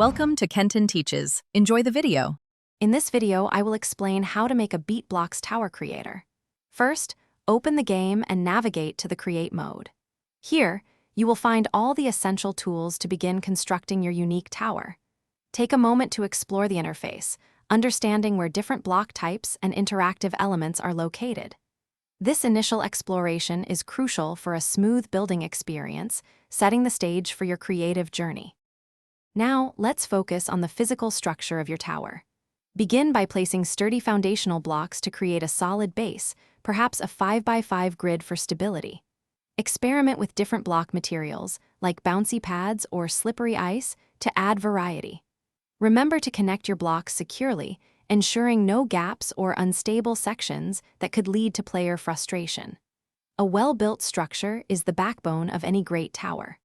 Welcome to Kenton Teaches. Enjoy the video. In this video, I will explain how to make a BeatBlocks tower creator. First, open the game and navigate to the Create mode. Here, you will find all the essential tools to begin constructing your unique tower. Take a moment to explore the interface, understanding where different block types and interactive elements are located. This initial exploration is crucial for a smooth building experience, setting the stage for your creative journey. Now, let's focus on the physical structure of your tower. Begin by placing sturdy foundational blocks to create a solid base, perhaps a 5x5 grid for stability. Experiment with different block materials, like bouncy pads or slippery ice, to add variety. Remember to connect your blocks securely, ensuring no gaps or unstable sections that could lead to player frustration. A well-built structure is the backbone of any great tower.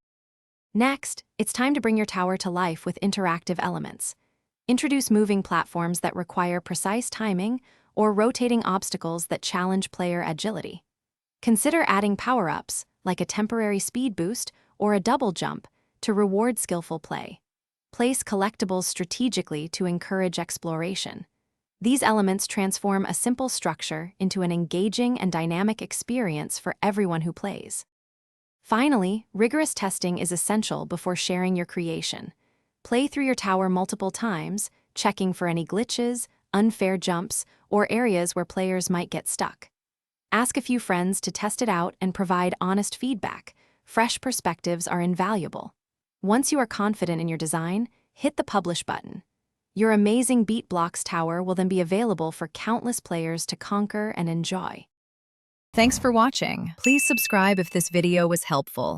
Next, it's time to bring your tower to life with interactive elements. Introduce moving platforms that require precise timing or rotating obstacles that challenge player agility. Consider adding power-ups, like a temporary speed boost or a double jump, to reward skillful play. Place collectibles strategically to encourage exploration. These elements transform a simple structure into an engaging and dynamic experience for everyone who plays. Finally, rigorous testing is essential before sharing your creation. Play through your tower multiple times, checking for any glitches, unfair jumps, or areas where players might get stuck. Ask a few friends to test it out and provide honest feedback. Fresh perspectives are invaluable. Once you are confident in your design, hit the Publish button. Your amazing BeatBlocks tower will then be available for countless players to conquer and enjoy. Thanks for watching. Please subscribe if this video was helpful.